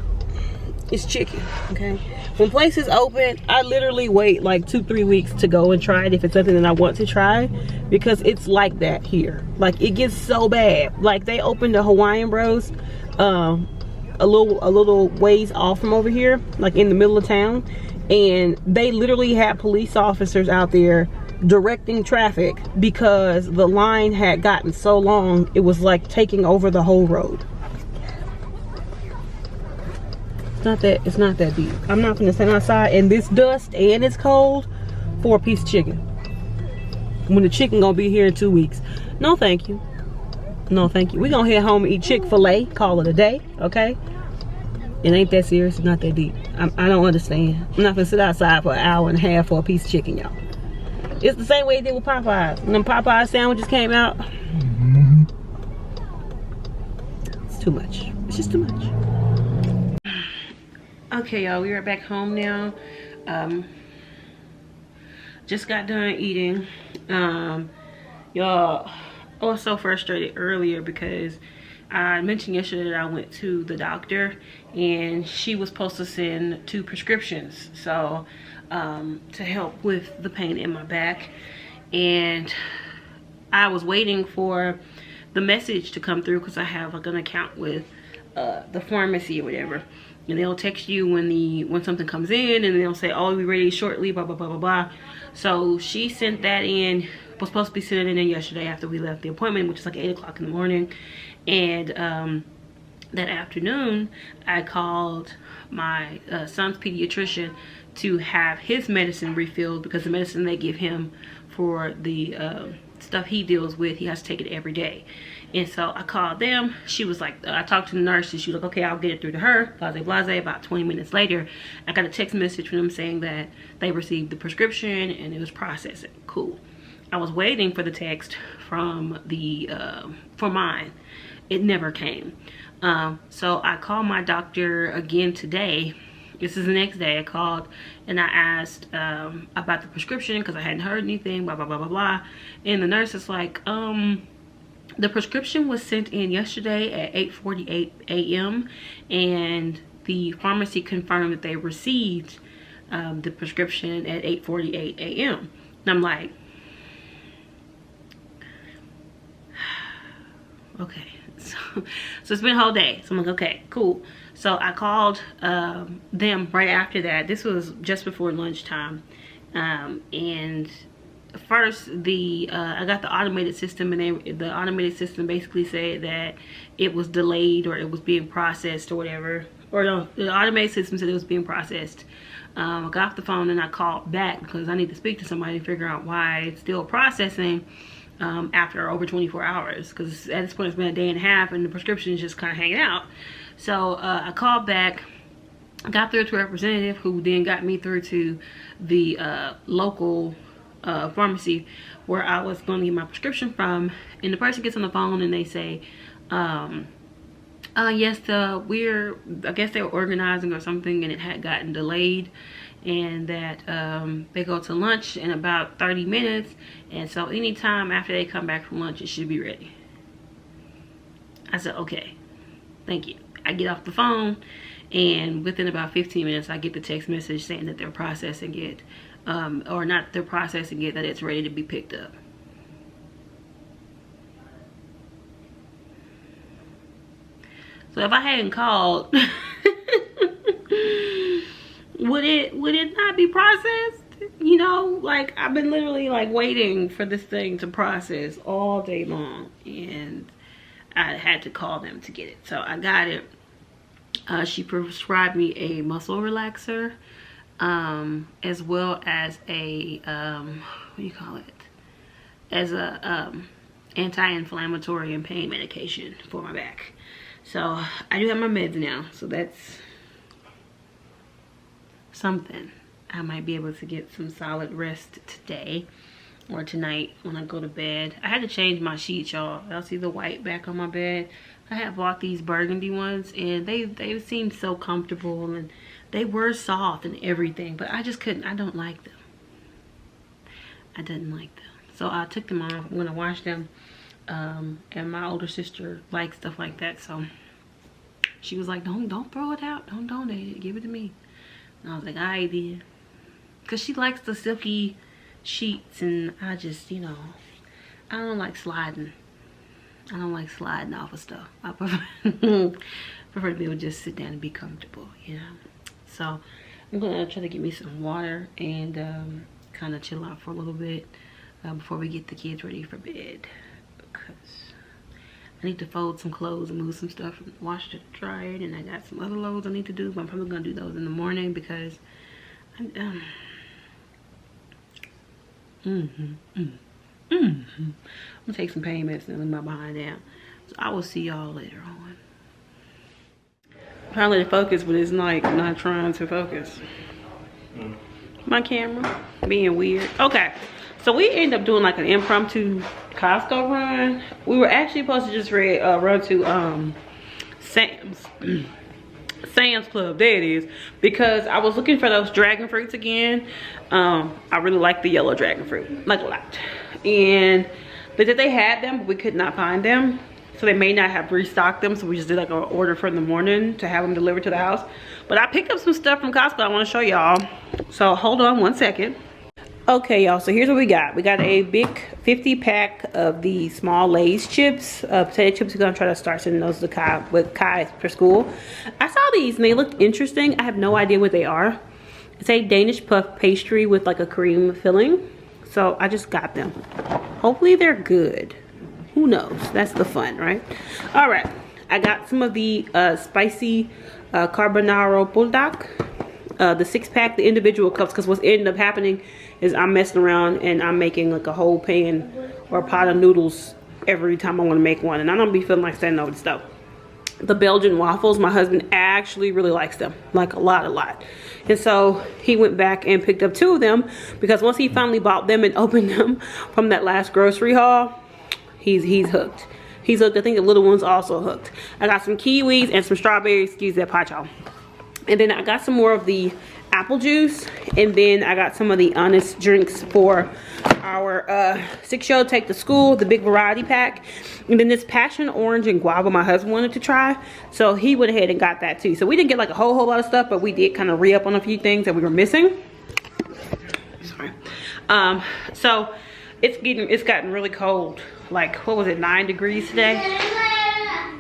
It's chicken, okay? When places open, I literally wait like 2-3 weeks to go and try it if it's something that I want to try, because it's like that here. Like, it gets so bad. Like, they opened a Hawaiian Bros a little ways off from over here, like in the middle of town, and they literally had police officers out there directing traffic because the line had gotten so long it was like taking over the whole road. It's not that deep. I'm not gonna stand outside in this dust and it's cold for a piece of chicken when the chicken gonna be here in 2 weeks. No thank you. No thank you. We gonna head home and eat Chick-fil-A, call it a day, okay? It ain't that serious. It's not that deep. I don't understand. I'm not gonna sit outside for an hour and a half for a piece of chicken, y'all. It's the same way they did with Popeyes. When them Popeyes sandwiches came out, it's too much. It's just too much. Okay, y'all, we are back home now. Just got done eating. Y'all, I was so frustrated earlier because I mentioned yesterday that I went to the doctor and she was supposed to send 2 prescriptions, so to help with the pain in my back. And I was waiting for the message to come through because I have like an account with the pharmacy or whatever. And they'll text you when something comes in, and they'll say, oh, we're ready shortly, blah, blah, blah, blah, blah. So she sent that in, was supposed to be sending it in yesterday after we left the appointment, which is like 8 o'clock in the morning. And that afternoon, I called my son's pediatrician to have his medicine refilled, because the medicine they give him for the stuff he deals with, he has to take it every day. And so I called them. She was like, I talked to the nurse and she was like, okay, I'll get it through to her, blase blase. About 20 minutes later, I got a text message from them saying that they received the prescription and it was processing. Cool. I was waiting for the text from the for mine. It never came. So I called my doctor again today. This is the next day. I called and I asked about the prescription because I hadn't heard anything, blah, blah, blah, blah, blah. And the nurse is like, the prescription was sent in yesterday at 8:48 a.m. and the pharmacy confirmed that they received the prescription at 8:48 a.m. And I'm like, okay. So it's been a whole day. So I'm like, okay, cool. So I called them right after that. This was just before lunchtime. And first, I got the automated system, and the automated system basically said that it was delayed or it was being processed or whatever. Or no, the automated system said it was being processed. I got off the phone and I called back because I need to speak to somebody to figure out why it's still processing after over 24 hours. Because at this point it's been a day and a half and the prescription is just kind of hanging out. So I called back, got through to a representative who then got me through to the local pharmacy where I was going to get my prescription from. And the person gets on the phone and they say, yes, I guess they were organizing or something and it had gotten delayed, and that they go to lunch in about 30 minutes, and so anytime after they come back from lunch it should be ready. I said, okay, thank you. I get off the phone and within about 15 minutes I get the text message saying that they're processing it, or not, they're processing it, that it's ready to be picked up. So if I hadn't called would it not be processed? You know, like I've been literally like waiting for this thing to process all day long, and I had to call them to get it. So I got it. She prescribed me a muscle relaxer, as well as a what do you call it? As a anti-inflammatory and pain medication for my back. So I do have my meds now, so that's something. I might be able to get some solid rest today or tonight when I go to bed. I had to change my sheets, y'all. Y'all see the white back on my bed? I had bought these burgundy ones, and they seemed so comfortable, and they were soft and everything, but I just couldn't. I don't like them. I didn't like them. So I took them off. I'm gonna wash them. And my older sister likes stuff like that, so she was like, don't throw it out, don't donate it, give it to me. And I was like, all right then, because she likes the silky sheets, and I just, you know, I don't like sliding off of stuff. I prefer to be able to just sit down and be comfortable, you know. So I'm gonna try to get me some water and kind of chill out for a little bit before we get the kids ready for bed. Because I need to fold some clothes and move some stuff and wash the dryer, and I got some other loads I need to do, but I'm probably gonna do those in the morning because I'm gonna take some pain medicine and leave my behind down. So I will see y'all later on. I'm trying to let it focus, but it's like not trying to focus. My camera being weird. Okay, so we ended up doing like an impromptu Costco run. We were actually supposed to just run to Sam's Club, there it is, because I was looking for those dragon fruits again. I really like the yellow dragon fruit, like a lot, and they said they had them, but we could not find them, so they may not have restocked them, so we just did like an order for in the morning to have them delivered to the house. But I picked up some stuff from Costco I want to show y'all, so hold on one second. Okay, y'all, so here's what we got. We got a big 50 pack of the small Lay's chips, potato chips. We're gonna try to start sending those to Kai with Kai for school. I saw these and they look interesting. I have no idea what they are. It's a Danish puff pastry with like a cream filling. So I just got them. Hopefully they're good. Who knows? That's the fun, right? All right, I got some of the spicy carbonara buldak. The 6-pack, the individual cups, because what's ended up happening is I'm messing around and I'm making like a whole pan or a pot of noodles every time I want to make one, and I don't be feeling like standing over the stove. The Belgian waffles, my husband actually really likes them, like a lot. And so he went back and picked up 2 of them, because once he finally bought them and opened them from that last grocery haul, he's hooked. He's hooked. I think the little one's also hooked. I got some kiwis and some strawberries. Excuse that pot, y'all. And then I got some more of the apple juice, and then I got some of the honest drinks for our 6-year-old take to school, the big variety pack. And then this passion orange and guava my husband wanted to try, so he went ahead and got that too. So we didn't get like a whole lot of stuff, but we did kind of re-up on a few things that we were missing. Sorry. So it's gotten really cold. Like, what was it, 9 degrees today?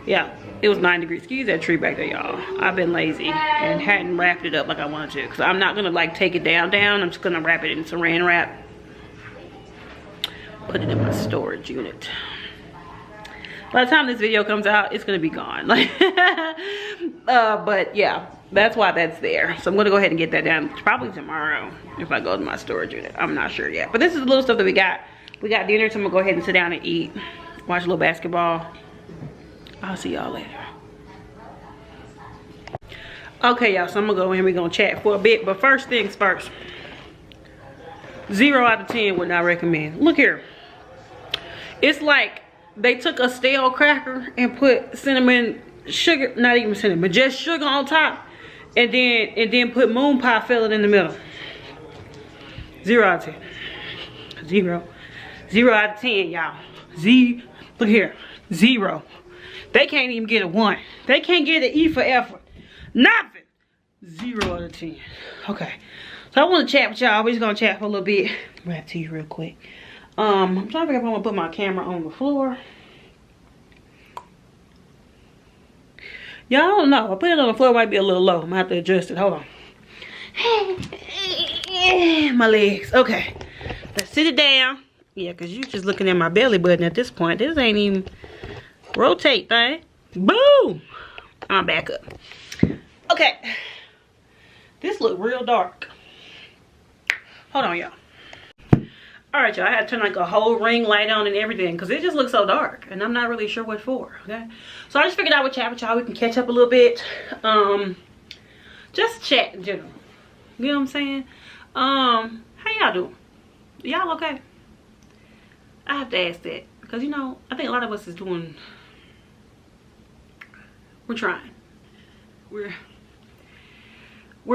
Yeah, it was 9 degrees. Excuse that tree back there, y'all. I've been lazy and hadn't wrapped it up like I wanted to, because I'm not gonna like take it down. I'm just gonna wrap it in saran wrap, put it in my storage unit. By the time this video comes out, it's gonna be gone. Like, but yeah, that's why that's there. So I'm gonna go ahead and get that down probably tomorrow if I go to my storage unit. I'm not sure yet, but this is the little stuff that we got. We got dinner, so I'm gonna go ahead and sit down and eat, watch a little basketball. I'll see y'all later. Okay, y'all, so I'm gonna go in, we're gonna chat for a bit, but first things first. 0 out of 10 would not recommend. Look here. It's like they took a stale cracker and put cinnamon sugar, not even cinnamon, but just sugar on top, and then put moon pie filling in the middle. 0 out of 10. 0 out of 10, y'all. Look here. 0. They can't even get a 1. They can't get an E for effort. Nothing. 0 out of 10. Okay. So I want to chat with y'all. We're just going to chat for a little bit. Wrap to you real quick. I'm trying to figure out if I want to put my camera on the floor. Y'all don't know. I put it on the floor, it might be a little low. I'm going to have to adjust it. Hold on. My legs. Okay. Let's sit it down. Yeah, because you just looking at my belly button at this point. This ain't even rotate thing. Boom! I'm back up. Okay. This look real dark. Hold on, y'all. Alright, y'all. I had to turn like a whole ring light on and everything because it just looks so dark. And I'm not really sure what for. Okay. So I just figured I would chat with y'all. We can catch up a little bit. Just chat in general. You know what I'm saying? How y'all doing? Y'all okay? I have to ask that because, you know, I think a lot of us is doing, we're trying. We're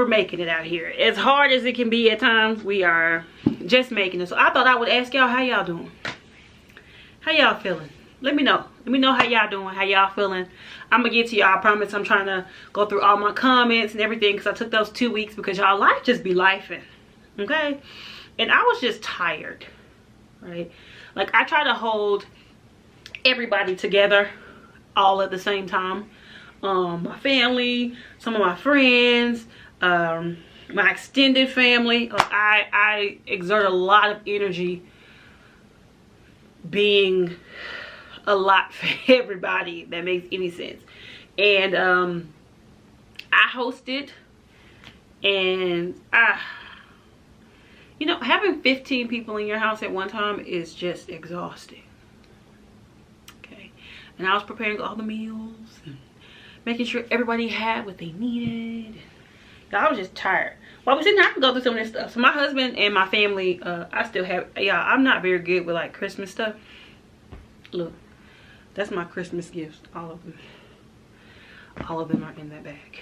making it out here. As hard as it can be at times, we are just making it. So I thought I would ask y'all, how y'all doing? How y'all feeling? Let me know. Let me know how y'all doing, how y'all feeling. I'm gonna get to y'all. I promise I'm trying to go through all my comments and everything because I took those 2 weeks because y'all life just be lifing. Okay? And I was just tired. Right? Like, I try to hold everybody together all at the same time. My family, some of my friends, my extended family. I exert a lot of energy being a lot for everybody, if that makes any sense. And I hosted, and you know, having 15 people in your house at one time is just exhausting. Okay. And I was preparing all the meals and making sure everybody had what they needed. I was just tired. While we sitting there, I can go through some of this stuff. So my husband and my family, I still have, yeah, I'm not very good with like Christmas stuff. Look, that's my Christmas gifts. All of them. All of them are in that bag.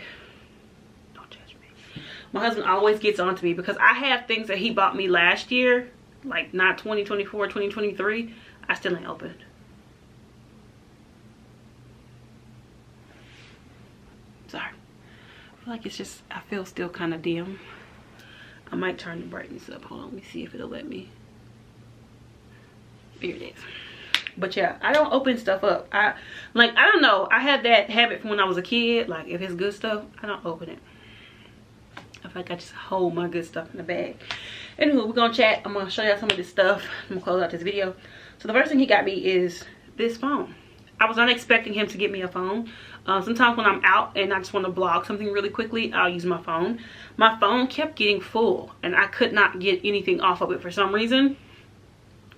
Don't judge me. My husband always gets on to me because I have things that he bought me last year, like not 2024, 2023. I still ain't opened. Sorry. I feel like it's just, I feel still kind of dim. I might turn the brightness up. Hold on, let me see if it'll let me. Here it is. But yeah, I don't open stuff up. I don't know. I had that habit from when I was a kid. Like, if it's good stuff, I don't open it. I feel like I just hold my good stuff in the bag. Anyway, we're gonna chat. I'm gonna show y'all some of this stuff. I'm gonna close out this video. So the first thing he got me is this phone. I was not expecting him to get me a phone. Sometimes when I'm out and I just want to vlog something really quickly, I'll use my phone. My phone kept getting full and I could not get anything off of it for some reason.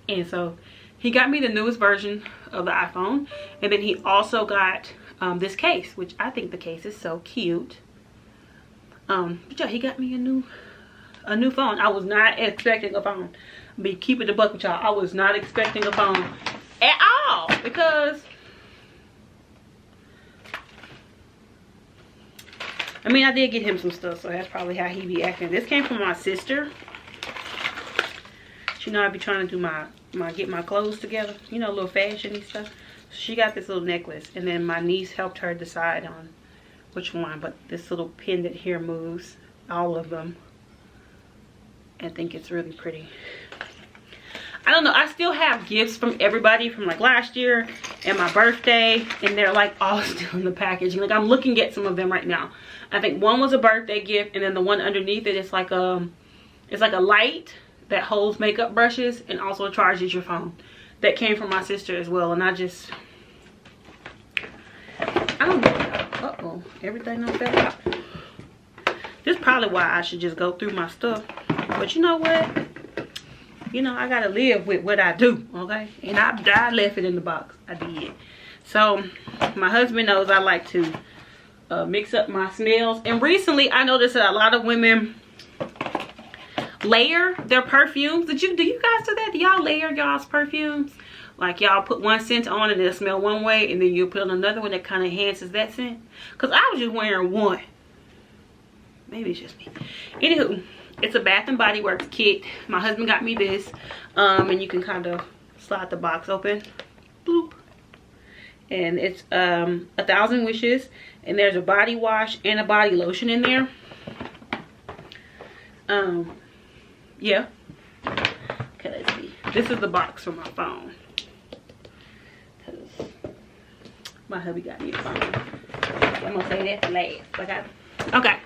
And so he got me the newest version of the iPhone. And then he also got this case, which I think the case is so cute. But yeah, he got me a new phone. I was not expecting a phone. Be keeping the buck with y'all. I was not expecting a phone at all because I mean, I did get him some stuff, so that's probably how he be acting. This came from my sister. You know, I be trying to do get my clothes together, you know, a little fashion-y stuff. So she got this little necklace, and then my niece helped her decide on which one. But this little pendant here moves, all of them. I think it's really pretty. I don't know. I still have gifts from everybody from like last year and my birthday, and they're like all still in the packaging. Like, I'm looking at some of them right now. I think one was a birthday gift, and then the one underneath it is like it's like a light that holds makeup brushes and also charges your phone. That came from my sister as well, and I don't know. Uh-oh, everything done fell out. This is probably why I should just go through my stuff. But you know what? You know, I gotta live with what I do, okay? And I left it in the box. I did. So my husband knows I like to mix up my smells. And recently I noticed that a lot of women layer their perfumes. Do you guys do that? Do y'all layer y'all's perfumes? Like, y'all put one scent on and it'll smell one way, and then you put on another one that kind of enhances that scent? Because I was just wearing one. Maybe it's just me. Anywho, it's a Bath and Body Works kit. My husband got me this. And you can kind of slide the box open. Bloop. And it's 1,000 wishes. And there's a body wash and a body lotion in there. Yeah. Okay, let's see. This is the box for my phone. Because my hubby got me a phone. I'm going to say that for last. Okay.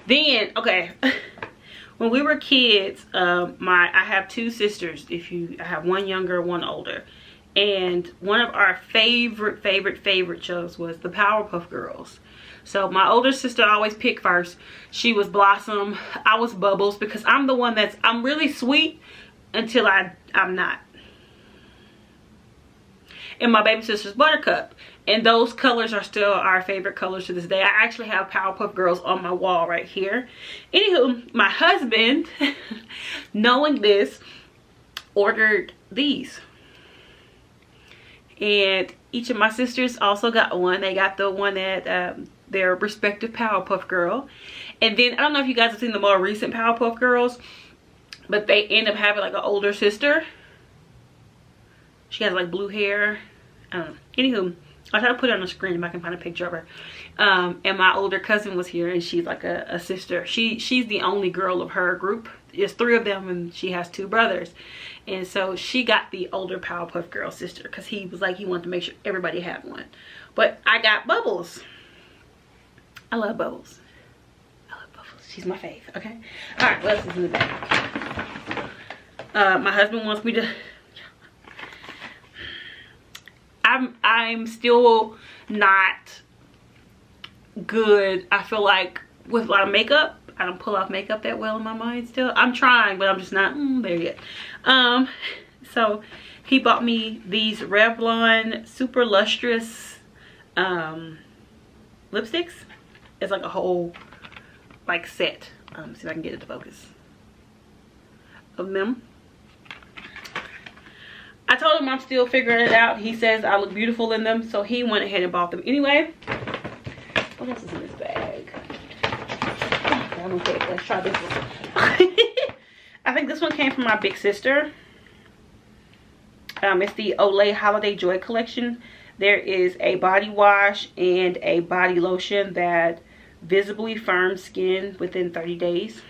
Then, okay. when we were kids, I have two sisters. I have one younger, one older. And one of our favorite shows was the Powerpuff Girls. So my older sister always picked first. She was Blossom. I was Bubbles, because I'm the one I'm really sweet until I'm not. And my baby sister's Buttercup. And those colors are still our favorite colors to this day. I actually have Powerpuff Girls on my wall right here. Anywho, my husband, knowing this, ordered these. And each of my sisters also got one. They got the one that their respective Powerpuff Girl. And then, I don't know if you guys have seen the more recent Powerpuff Girls, but they end up having like an older sister. She has like blue hair. I don't know. Anywho, I'll try to put it on the screen if I can find a picture of her. And my older cousin was here, and she's like a sister. She's the only girl of her group. There's 3 of them, and she has 2 brothers. And so she got the older Powerpuff Girl sister, because he was like, he wanted to make sure everybody had one. But I got Bubbles. I love Bubbles. I love Bubbles. She's my fave. Okay. All right. What else is in the bag? My husband wants me to. I'm still not good. I feel like with a lot of makeup. I don't pull off makeup that well in my mind still. I'm trying, but I'm just not there yet. So he bought me these Revlon Super Lustrous lipsticks. It's like a whole like set. See if I can get it to focus. Of them. I told him I'm still figuring it out. He says I look beautiful in them, so he went ahead and bought them anyway. What else is in this bag? Okay, let's try this one. I think this one came from my big sister. It's the Olay Holiday Joy collection. There is a body wash and a body lotion that visibly firms skin within 30 days.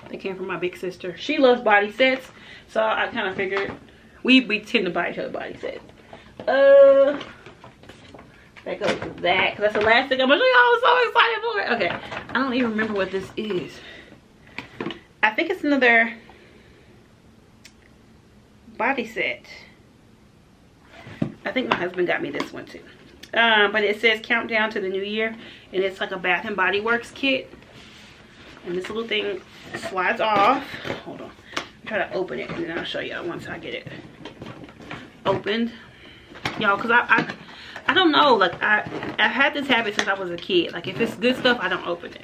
They came from my big sister. She loves body sets, so I kind of figured we tend to buy each other body sets. That goes with that, because that's the last thing I'm gonna show you. I'm so excited for it. Okay, I don't even remember what this is. I think it's another body set. I think my husband got me this one too. But it says Countdown to the New Year, and it's like a Bath and Body Works kit. And this little thing slides off. Hold on. I'll try to open it, and then I'll show y'all once I get it opened. Y'all, because I don't know, like I've had this habit since I was a kid. Like if it's good stuff, I don't open it.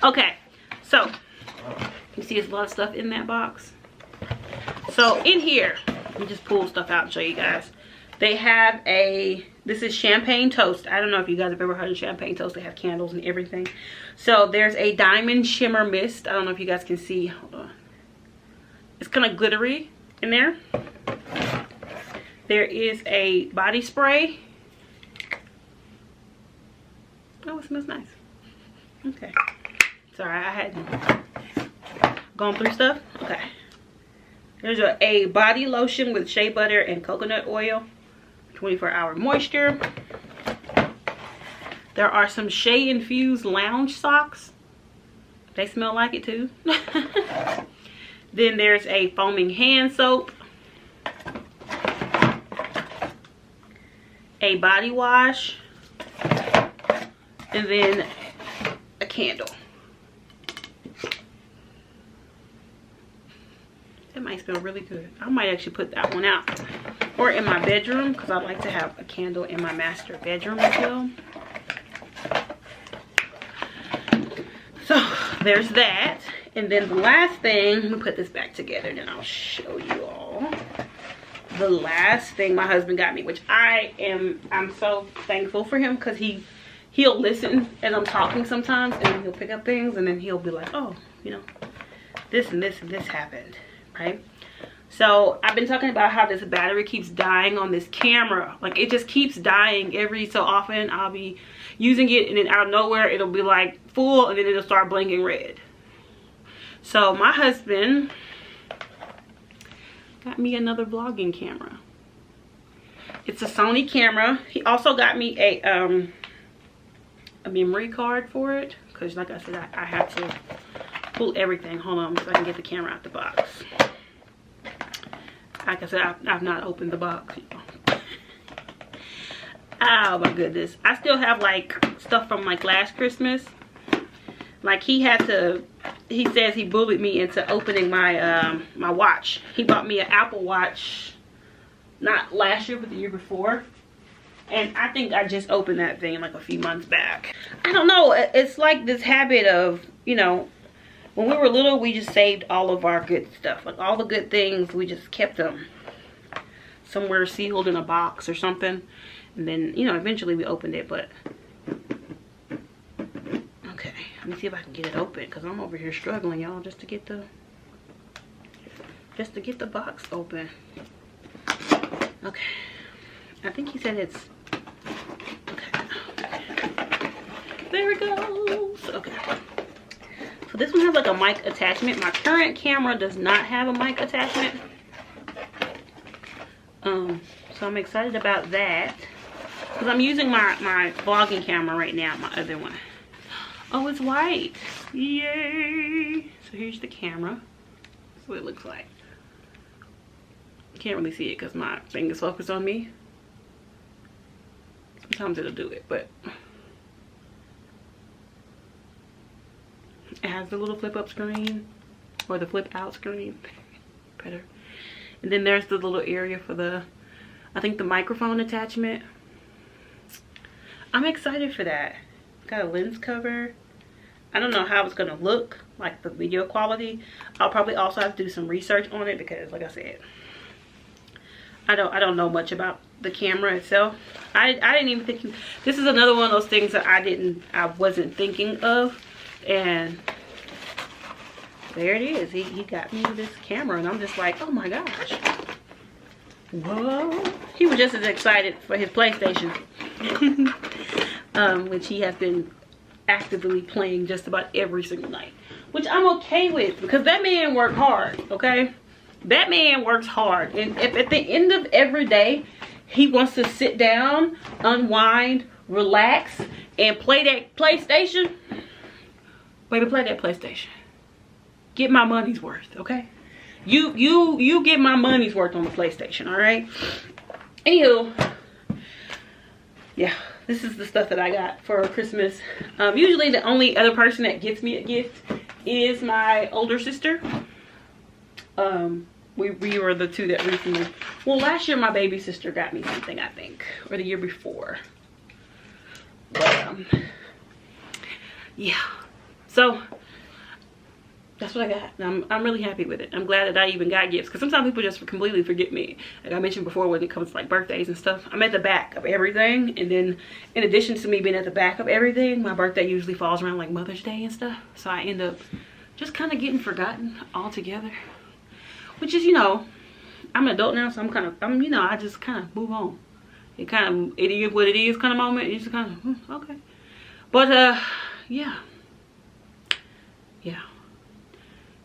Okay, so you see there's a lot of stuff in that box. So in here, let me just pull stuff out and show you guys. They have this is champagne toast. I don't know if you guys have ever heard of champagne toast. They have candles and everything. So there's a diamond shimmer mist. I don't know if you guys can see. Hold on. It's kind of glittery in there. There is a body spray. Oh, it smells nice. Okay. Sorry, I hadn't gone through stuff. Okay. There's a body lotion with shea butter and coconut oil. 24-hour moisture. There are some shea infused lounge socks. They smell like it too. Then there's a foaming hand soap. A body wash, and then a candle. That might smell really good. I might actually put that one out, or in my bedroom, because I like to have a candle in my master bedroom as well. So there's that, and then the last thing, let me put this back together, and then I'll show you all. The last thing my husband got me, which I'm so thankful for him, because he'll listen as I'm talking sometimes, and he'll pick up things, and then he'll be like, oh, you know, this and this and this happened, right? So I've been talking about how this battery keeps dying on this camera. Like it just keeps dying every so often. I'll be using it, and then out of nowhere it'll be like full, and then it'll start blinking red. So my husband got me another vlogging camera. It's a Sony camera. He also got me a memory card for it, because like I said, I have to pull everything. Hold on, so I can get the camera out the box. Like I said, I've not opened the box. Oh my goodness. I still have like stuff from like last Christmas. Like he says he bullied me into opening my my watch. He bought me an Apple Watch, not last year, but the year before. And I think I just opened that thing like a few months back. I don't know. It's like this habit of, you know, when we were little, we just saved all of our good stuff. Like all the good things, we just kept them somewhere sealed in a box or something. And then, you know, eventually we opened it, but... Okay, let me see if I can get it open, because I'm over here struggling, y'all, just to get the box open. Okay. I think he said it's... Okay. There it goes. Okay. So this one has like a mic attachment. My current camera does not have a mic attachment. So I'm excited about that. Because I'm using my vlogging camera right now, my other one. Oh, it's white. Yay. So here's the camera. That's what it looks like. Can't really see it because my finger's focused on me. Sometimes it'll do it, but it has the little flip up screen or the flip out screen. Better. And then there's the little area for the, I think, the microphone attachment. I'm excited for that. Got a lens cover. I don't know how it's gonna look, like the video quality. I'll probably also have to do some research on it because, like I said, I don't know much about the camera itself. I didn't even think this is another one of those things that I wasn't thinking of, and there it is. He got me this camera, and I'm just like, oh my gosh. Whoa. He was just as excited for his PlayStation, which he has been actively playing just about every single night, which I'm okay with because that man worked hard, okay? That man works hard, and if at the end of every day he wants to sit down, unwind, relax, and play that PlayStation, baby, play that PlayStation. Get my money's worth, okay? You get my money's worth on the PlayStation, all right? Anywho, yeah, this is the stuff that I got for Christmas. Usually the only other person that gets me a gift is my older sister. We were the two that recently, well, last year my baby sister got me something, I think, or the year before. But yeah, so that's what I got. And I'm really happy with it. I'm glad that I even got gifts, because sometimes people just completely forget me. Like I mentioned before, when it comes to like birthdays and stuff, I'm at the back of everything. And then in addition to me being at the back of everything, my birthday usually falls around like Mother's Day and stuff, so I end up just kind of getting forgotten altogether. Which is, you know, I'm an adult now, so you know, I just kind of move on. It is what it is kind of moment. You just kind of, okay. But, yeah.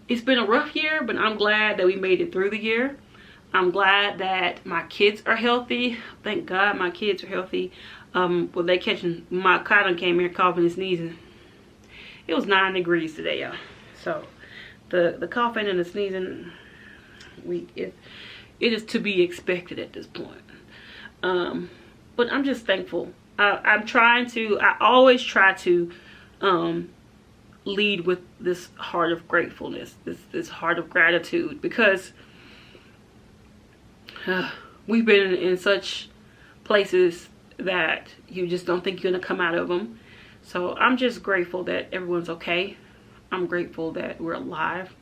It's been a rough year, but I'm glad that we made it through the year. I'm glad that my kids are healthy. Thank God my kids are healthy. Well, they catching, my cotton came here coughing and sneezing. It was 9 degrees today, y'all. So, the coughing and the sneezing, it is to be expected at this point. But I'm just thankful. I always try to lead with this heart of gratefulness, this heart of gratitude, because we've been in such places that you just don't think you're gonna come out of them. So I'm just grateful that everyone's okay. I'm grateful that we're alive.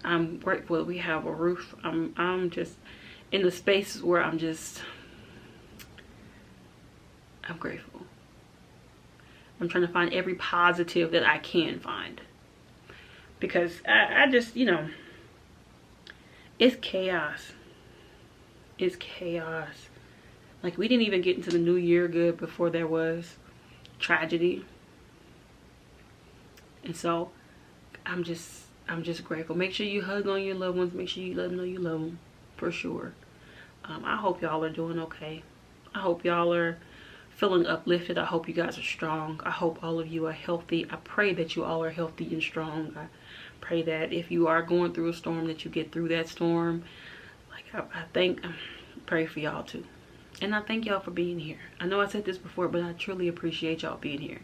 I'm grateful that we have a roof. I'm just in the space where I'm grateful. I'm trying to find every positive that I can find, because I just, you know, it's chaos. It's chaos. Like, we didn't even get into the new year good before there was tragedy. And so I'm just grateful. Make sure you hug on your loved ones. Make sure you let them know you love them, for sure. I hope y'all are doing okay. I hope y'all are feeling uplifted. I hope you guys are strong. I hope all of you are healthy. I pray that you all are healthy and strong. I pray that if you are going through a storm, that you get through that storm. Like I pray for y'all too. And I thank y'all for being here. I know I said this before, but I truly appreciate y'all being here.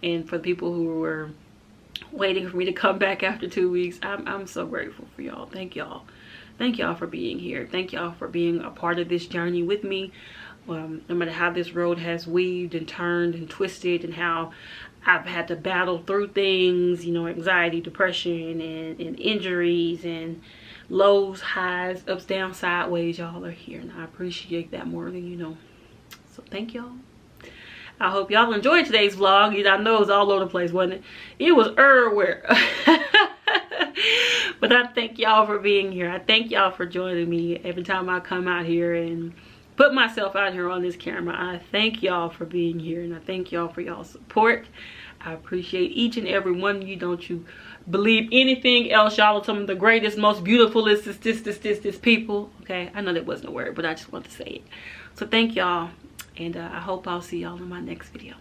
And for the people who were waiting for me to come back after 2 weeks, I'm so grateful for y'all. Thank y'all. Thank y'all for being here. Thank y'all for being a part of this journey with me. No matter how this road has weaved and turned and twisted, and how I've had to battle through things, you know, anxiety, depression, and injuries, and lows, highs, ups, downs, sideways, y'all are here, and I appreciate that more than you know. So thank y'all. I hope y'all enjoyed today's vlog. I know it was all over the place, wasn't it? It was everywhere. But I thank y'all for being here. I thank y'all for joining me every time I come out here and put myself out here on this camera. I thank y'all for being here, and I thank y'all for y'all's support. I appreciate each and every one of you. Don't you believe anything else. Y'all are some of the greatest, most beautifulest people. Okay, I know that wasn't a word, but I just want to say it. So thank y'all, and I hope I'll see y'all in my next video.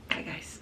Bye guys.